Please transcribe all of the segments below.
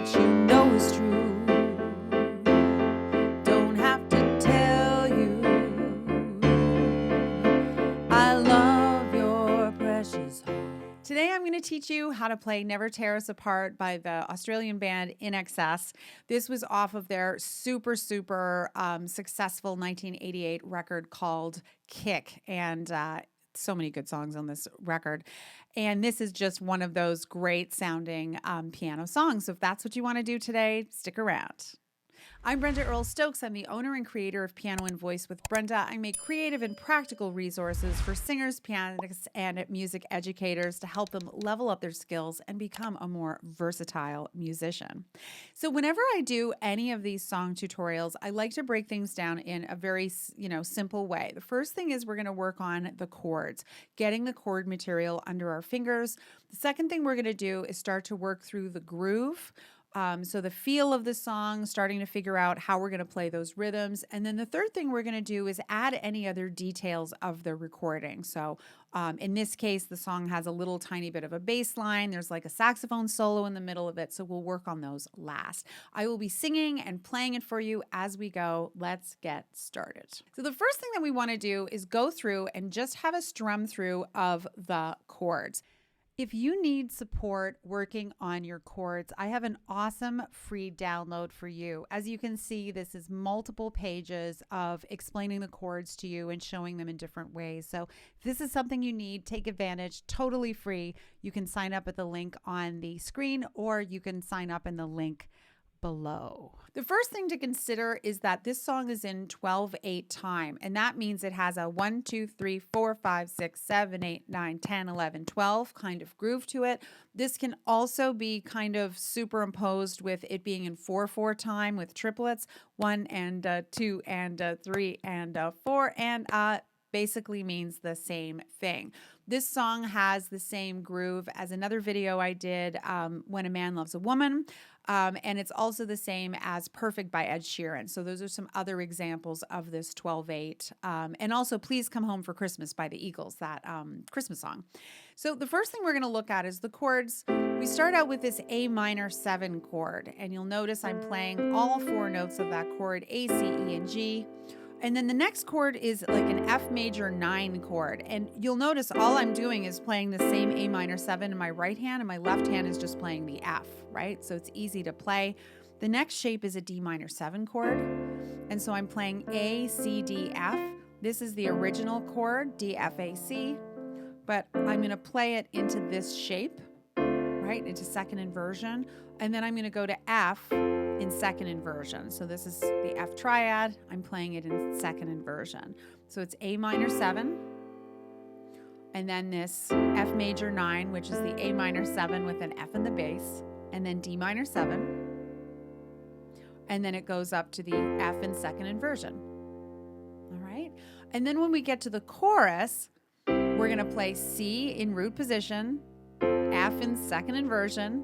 what you know is true. Don't have to tell you I love your precious heart. Today I'm going to teach you how to play Never Tear Us Apart by the Australian band INXS. This was off of their super successful 1988 record called Kick, and so many good songs on this record. And this is just one of those great sounding piano songs. So if that's what you want to do today, stick around. I'm Brenda Earl Stokes. I'm the owner and creator of Piano and Voice with Brenda. I make creative and practical resources for singers, pianists, and music educators to help them level up their skills and become a more versatile musician. So whenever I do any of these song tutorials, I like to break things down in a very, simple way. The first thing is we're going to work on the chords, getting the chord material under our fingers. The second thing we're going to do is start to work through the groove. So the feel of the song, starting to figure out how we're going to play those rhythms. And then the third thing we're going to do is add any other details of the recording. So in this case, the song has a little tiny bit of a bass line. There's like a saxophone solo in the middle of it. So we'll work on those last. I will be singing and playing it for you as we go. Let's get started. So the first thing that we want to do is go through and just have a strum through of the chords. If you need support working on your chords, I have an awesome free download for you. As you can see, this is multiple pages of explaining the chords to you and showing them in different ways. So if this is something you need, take advantage, totally free. You can sign up at the link on the screen, or you can sign up in the link below. The first thing to consider is that this song is in 12/8 time, and that means it has a 1, 2, 3, 4, 5, 6, 7, 8, 9, 10, 11, 12 kind of groove to it. This can also be kind of superimposed with it being in 4/4 time with triplets, 1 and 2 and 3 and 4, and basically means the same thing. This song has the same groove as another video I did, When a Man Loves a Woman, and it's also the same as Perfect by Ed Sheeran. So those are some other examples of this 12/8. And also Please Come Home for Christmas by the Eagles, that Christmas song. So the first thing we're going to look at is the chords. We start out with this A minor 7 chord, and you'll notice I'm playing all 4 notes of that chord, A, C, E, and G. And then the next chord is like an F major 9 chord. And you'll notice all I'm doing is playing the same A minor 7 in my right hand, and my left hand is just playing the F, right? So it's easy to play. The next shape is a D minor 7 chord. And so I'm playing A, C, D, F. This is the original chord, D, F, A, C. But I'm going to play it into this shape, right? Into second inversion. And then I'm going to go to F in second inversion. So this is the F triad. I'm playing it in second inversion. So it's A minor 7, and then this F major 9, which is the A minor 7 with an F in the bass, and then D minor 7, and then it goes up to the F in second inversion. All right. And then when we get to the chorus, we're going to play C in root position, F in second inversion,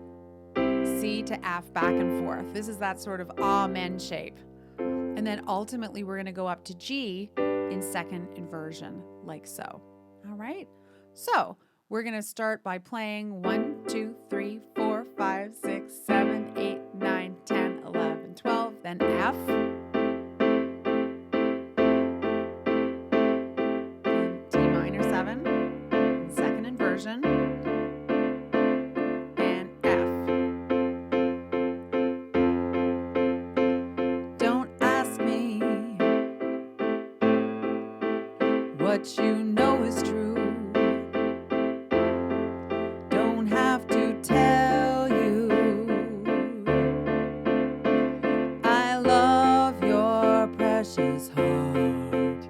C to F back and forth. This is that sort of amen shape. And then ultimately we're going to go up to G in second inversion, like so. All right. So we're going to start by playing 1, 2, 3, 4, 5, 6, 7, 8, 9, 10, 11, 12, then F. And D minor 7 in second inversion. What you know is true. Don't have to tell you I love your precious heart.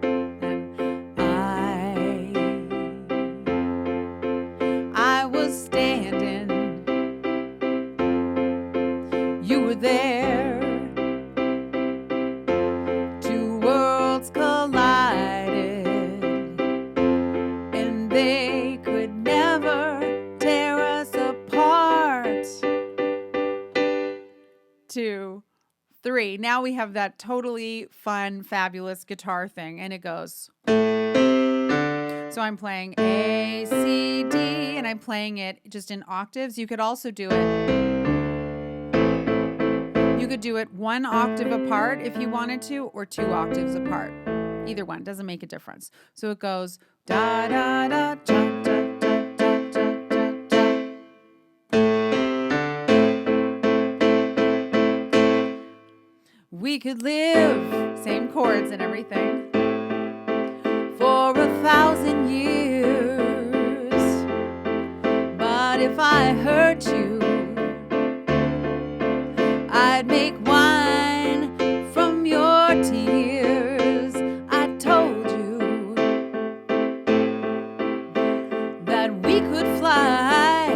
And I was standing, you were there. Two worlds collided. They could never tear us apart. 2, 3. Now we have that totally fun, fabulous guitar thing, and it goes. So I'm playing A, C, D, and I'm playing it just in octaves. You could also do it You could do it 1 octave apart if you wanted to, or 2 octaves apart. Either one doesn't make a difference. So it goes da da da da da. We could live, same chords and everything, for 1,000 years. But if I hurt you, I'd make wine from your tears. I told you that we could fly,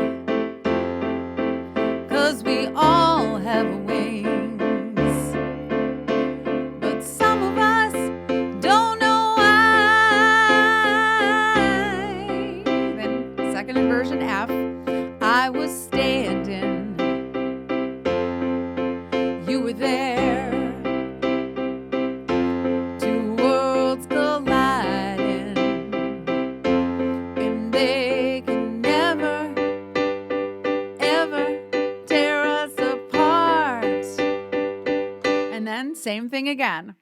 'cause we all have wings. But some of us don't know why. Then second inversion F, I was standing, you were there, 2 worlds colliding, and they can never, ever tear us apart. And then same thing again.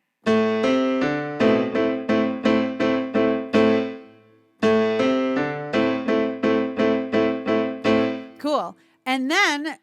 Cool. And then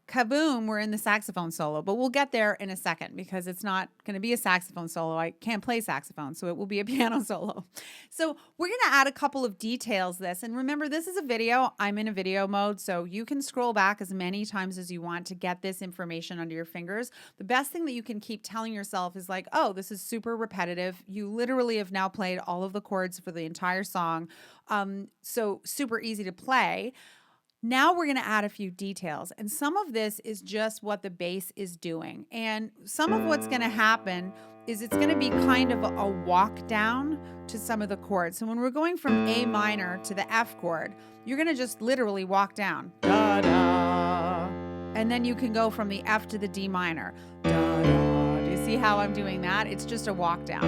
kaboom, we're in the saxophone solo, but we'll get there in a second because it's not going to be a saxophone solo. I can't play saxophone, so it will be a piano solo. So we're going to add a couple of details to this. And remember, this is a video. I'm in a video mode, so you can scroll back as many times as you want to get this information under your fingers. The best thing that you can keep telling yourself is like, oh, this is super repetitive. You literally have now played all of the chords for the entire song. So super easy to play. Now we're going to add a few details, and some of this is just what the bass is doing. And some of what's going to happen is it's going to be kind of a walk down to some of the chords. So when we're going from A minor to the F chord, you're going to just literally walk down. Da, da. And then you can go from the F to the D minor. Da, da. Do you see how I'm doing that? It's just a walk down.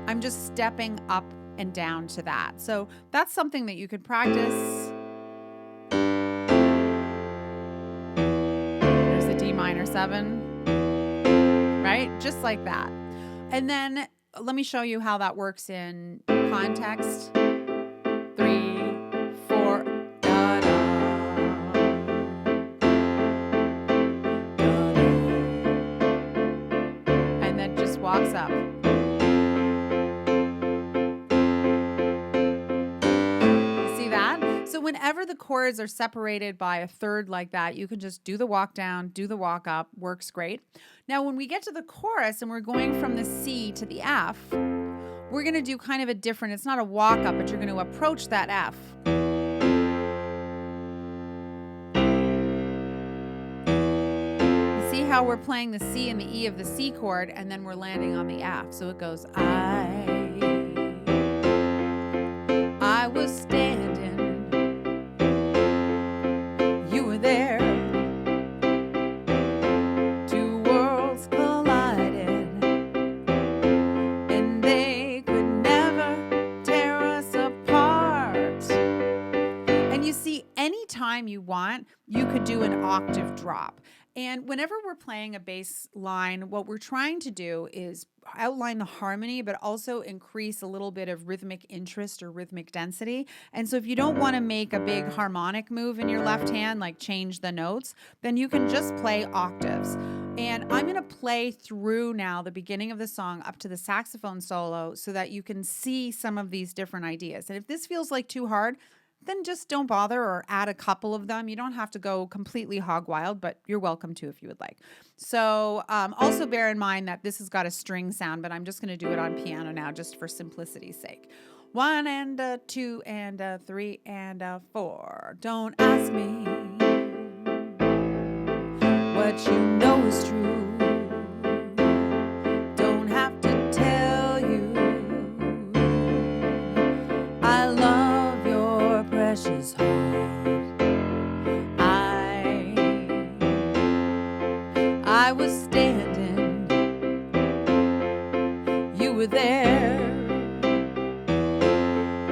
I'm just stepping up and down to that. So that's something that you could practice. Minor 7, right? Just like that. And then let me show you how that works in context. 3, 4, da, da, da, da. And then just walks up. See that? So whenever the chords are separated by a third like that, you can just do the walk down, do the walk up, works great. Now, when we get to the chorus and we're going from the C to the F, we're going to do kind of a different, it's not a walk up, but you're going to approach that F. See how we're playing the C and the E of the C chord, and then we're landing on the F. So it goes, I was standing, there, 2 worlds collided, and they could never tear us apart. And you see, anytime you want, you could do an octave drop. And whenever we're playing a bass line, what we're trying to do is outline the harmony, but also increase a little bit of rhythmic interest or rhythmic density. And so if you don't want to make a big harmonic move in your left hand, like change the notes, then you can just play octaves. And I'm going to play through now the beginning of the song up to the saxophone solo so that you can see some of these different ideas. And if this feels like too hard, then just don't bother or add a couple of them. You don't have to go completely hog wild, but you're welcome to if you would like. So also bear in mind that this has got a string sound, but I'm just going to do it on piano now just for simplicity's sake. 1 and a 2 and a 3 and a 4. Don't ask me what you know is true. Don't have to tell you I love your precious heart. I was standing, you were there,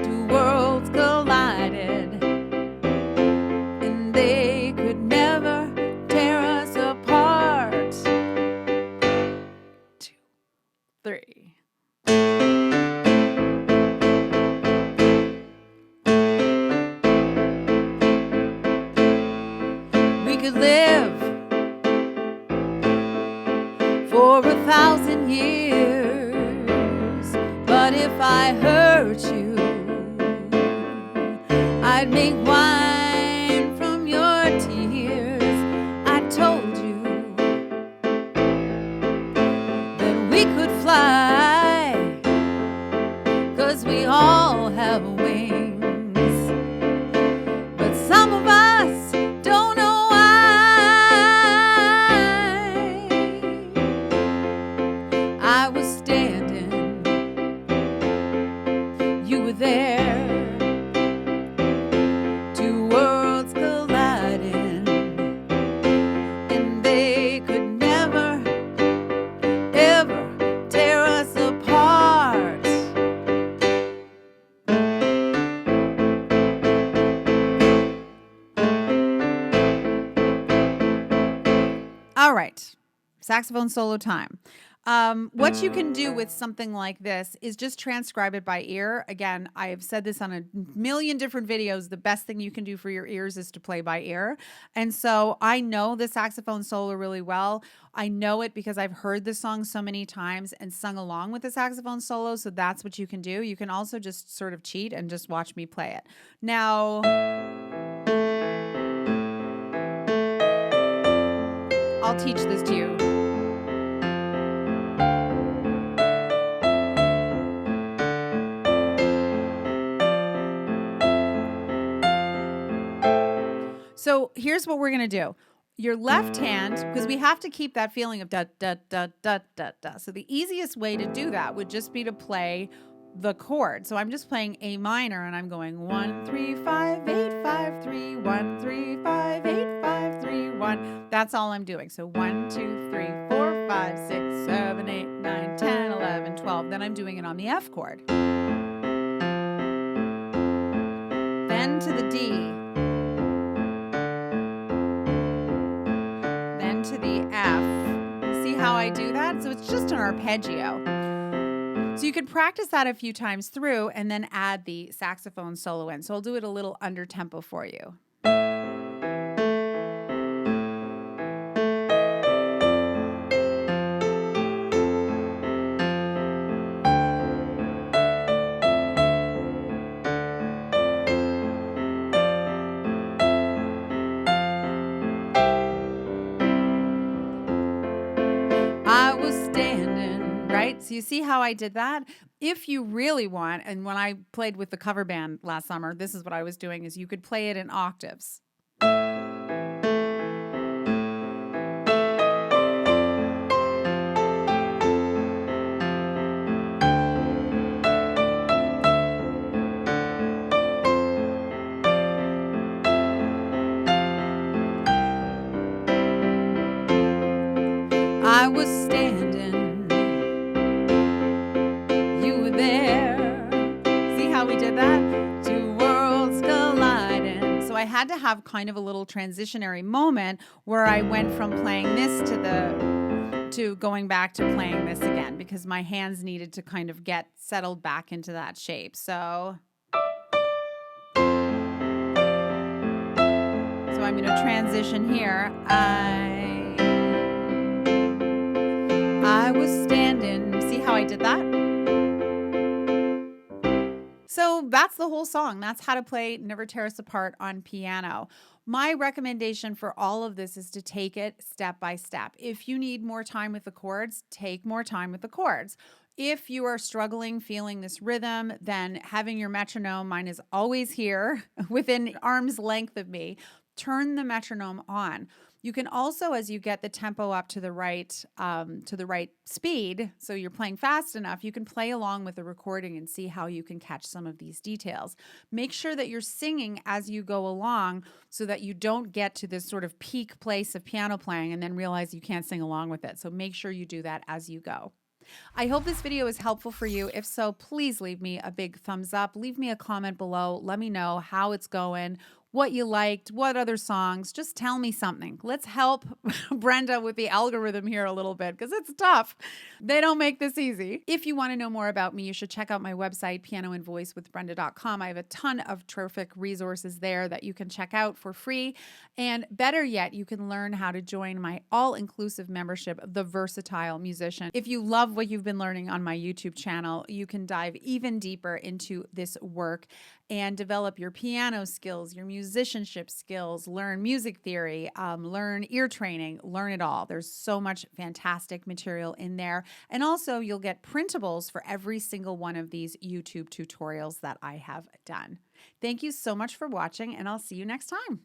2 worlds collided, and they could never tear us apart. could live for 1,000 years, but if I hurt you, I'd make wine from your tears. I told you that we could fly, 'cause we all have wings, but some of us don't know why. I was standing, you were there, two worlds colliding, and they could never, ever tear us apart. All right, saxophone solo time. What you can do with something like this is just transcribe it by ear. Again, I have said this on a million different videos. The best thing you can do for your ears is to play by ear. And so I know the saxophone solo really well. I know it because I've heard the song so many times and sung along with the saxophone solo. So that's what you can do. You can also just sort of cheat and just watch me play it. Now, I'll teach this to you. So here's what we're going to do. Your left hand, because we have to keep that feeling of da, da, da, da, da, da. So the easiest way to do that would just be to play the chord. So I'm just playing A minor and I'm going 1, 3, 5, 8, 5, 3, 1, 3, 5, 8, 5, 3, 1. That's all I'm doing. So 1, 2, 3, 4, 5, 6, 7, 8, 9, 10, 11, 12. Then I'm doing it on the F chord. Then to the D. To the F. See how I do that? So it's just an arpeggio. So you could practice that a few times through and then add the saxophone solo in. So I'll do it a little under tempo for you. I was standing, right? So you see how I did that? If you really want, and when I played with the cover band last summer, this is what I was doing, is you could play it in octaves. I was standing, you were there. See how we did that? Two worlds colliding. So I had to have kind of a little transitionary moment where I went from playing this to going back to playing this again, because my hands needed to kind of get settled back into that shape. So I'm going to transition here. I was standing. See how I did that? So that's the whole song. That's how to play Never Tear Us Apart on piano. My recommendation for all of this is to take it step by step. If you need more time with the chords, take more time with the chords. If you are struggling feeling this rhythm, then having your metronome, mine is always here within arm's length of me, turn the metronome on. You can also, as you get the tempo up to the right speed, so you're playing fast enough, you can play along with the recording and see how you can catch some of these details. Make sure that you're singing as you go along so that you don't get to this sort of peak place of piano playing and then realize you can't sing along with it. So make sure you do that as you go. I hope this video is helpful for you. If so, please leave me a big thumbs up. Leave me a comment below. Let me know how it's going, what you liked, what other songs. Just tell me something. Let's help Brenda with the algorithm here a little bit because it's tough. They don't make this easy. If you want to know more about me, you should check out my website, pianoandvoicewithbrenda.com. I have a ton of terrific resources there that you can check out for free. And better yet, you can learn how to join my all-inclusive membership, The Versatile Musician. If you love what you've been learning on my YouTube channel, you can dive even deeper into this work and develop your piano skills, your musicianship skills, learn music theory, learn ear training, learn it all. There's so much fantastic material in there. And also you'll get printables for every single one of these YouTube tutorials that I have done. Thank you so much for watching, and I'll see you next time.